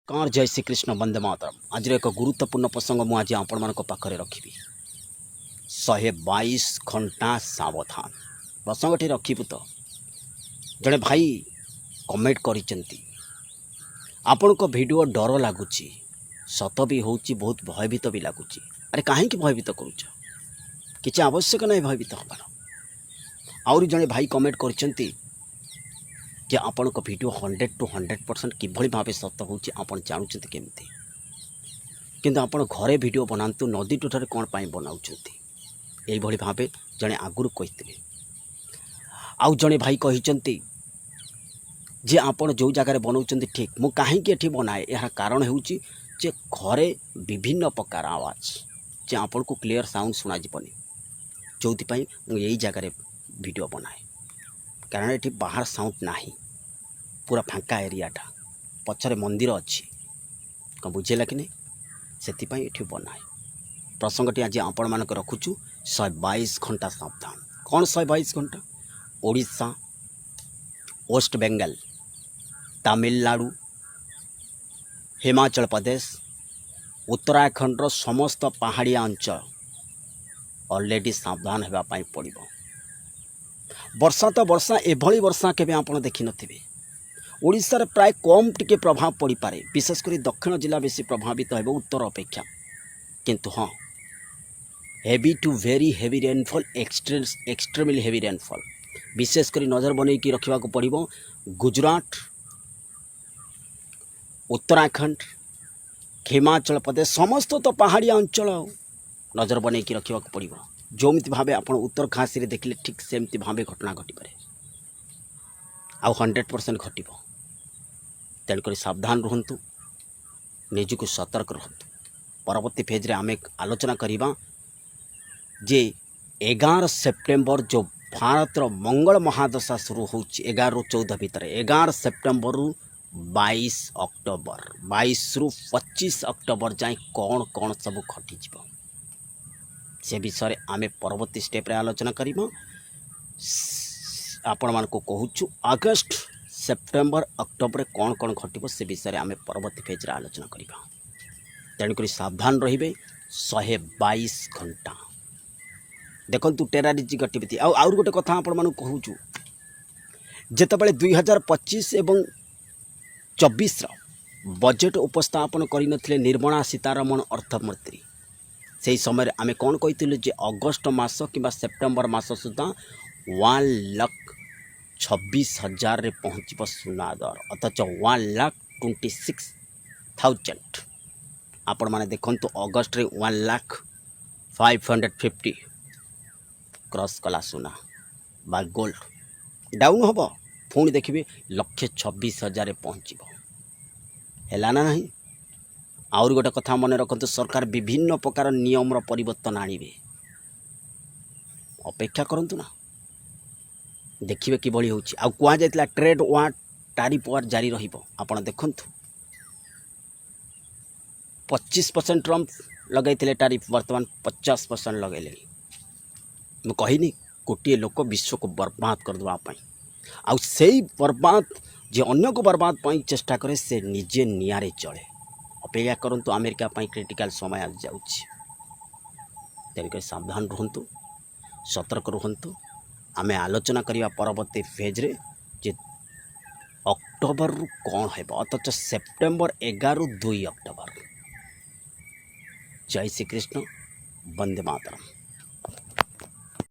Car जय श्री कृष्ण वंदे मातरम। आज एक गुरुत्वपूर्ण प्रसंग मुझे आपण मान पाखे रखी 122 घंटा सावधान प्रसंगटी रखिबु। तो जड़े भाई कमेंट करिसेंती आपण को वीडियो डर लगुच सत भी हो बहुत भयभीत भी लगुच। अरे कहीं भयभीत करुच किसी आवश्यक नहीं भयभीत हबार। आउरी जड़े भाई कमेंट करिसेंती कि आपण को वीडियो 100 to 100% किभली भाव सत हो जानते केमती किंतु आपण घरे वीडियो बनातु नदी टूठारे कौन पाई बनाऊँ यही भाव जड़े आगुरी कही आउ जड़े भाई कही जे आपण जो जगार बनाऊँ ठीक मु कहीं एठी बनाए यार कारण हो घरे विभिन्न प्रकार आवाज जे आपण को क्लियर साउंड शुणा जीवनी जो यही जगार वीडियो बनाए कारण ये बाहर साउंड नहीं पूरा फांका एरियाटा पछरे मंदिर अच्छी कौन बुझेगा कि नहीं से बनाए प्रसंगटी आज आपण मानक रखुचु 122 घंटा सावधान। कौन 122 घंटा ओडिशा वेस्ट बेंगल तमिलनाडु हिमाचल प्रदेश उत्तराखंड समस्त पहाड़िया अंचल ऑलरेडी सावधान होगापाई पड़ो। वर्षा तो वर्षा एभली वर्षा केबे आपण देखि नथिबे। ओडिशा रे प्राय कम टिके प्रभाव पड़ी पारे विशेषकर दक्षिण जिला बेसी प्रभावित हो उत्तर अपेक्षा किंतु हाँ heavy to very heavy rainfall extremely heavy rainfall विशेषकर नजर बन कि रखा पड़ो। गुजरात उत्तराखंड हिमाचल प्रदेश समस्त तो पहाड़िया अंचल नजर बन कि रखा पड़ो। जोमिति भावे आप उत्तर खासी रे देखिले ठीक सेमती भावे घटना घटीपे आउ 100% घटो। तेणुक सावधान रुहतु निजक सतर्क रुहतु। परवर्ती फेज रे आमे आलोचना करिबा जे 11 सेप्टेम्बर जो भारत मंगल महादशा शुरू हो 11 ରୁ 14 भितर 11 सेप्टेम्बर रु 22 अक्टोबर 22 ରୁ 25 अक्टोबर जाए कौन कौन सब घटी से विषय आमे परवर्ती स्टेप रे आलोचना करिबा। आपण मान को कहूचु अगस्त सेप्टेम्बर अक्टोबर कौन कौन घटो से विषय आमे परवर्ती फेज रे आलोचना करिबा। तेणुक सावधान रहिबे 122 घंटा देखंतु टेररिस्ट गतिविधि आउर गोटे कथा आपण मान कहूचु जेतेबेले 2025 एवं 24 बजेट उपस्थापन करिनथिले निर्मला सीतारमण अर्थमंत्री से समय आमे कौन कही जे अगस्त मास कि सेप्टेम्बर मास सुधा 1,26,000 रे पहुँच सुना दर अथच 1,26,000 आपण माने देखंतु अगस्त रे 1,05,50 क्रॉस कला सुना बा गोल्ड डाउन हम पुणी देखिए 1,26,000 पहुँच है ना नहीं। आउर गोटे कथा मन रखते सरकार विभिन्न प्रकार नियम परिवर्तन आनिबे अपेक्षा करंतु ना देखिए किभली होछि। आ कुआ जायतिला ट्रेड वार टारिफ वार जारी रहिबो आपण देखंतु 25% ट्रम्प लगैथिले टारिफ वर्तमान 50% लगैले। मैं कहिनी गोटे लोक विश्व को बर्बाद करदेवा आउ से बर्बाद जे अन्य को बर्बाद पाई चेष्टा करे से निजे नियारे चले। अपेक्षा करंतु अमेरिका पाई क्रिटिकल समय आ जाउछि। तेणुक सावधान रुहंतु सतर्क रुहंतु। आमे आलोचना करिया परवर्ती फेज रे जे अक्टोबर रु कौन है अथच सेप्टेम्बर 11 ରୁ 2 अक्टोबर। जय श्री कृष्ण वंदे मातरम।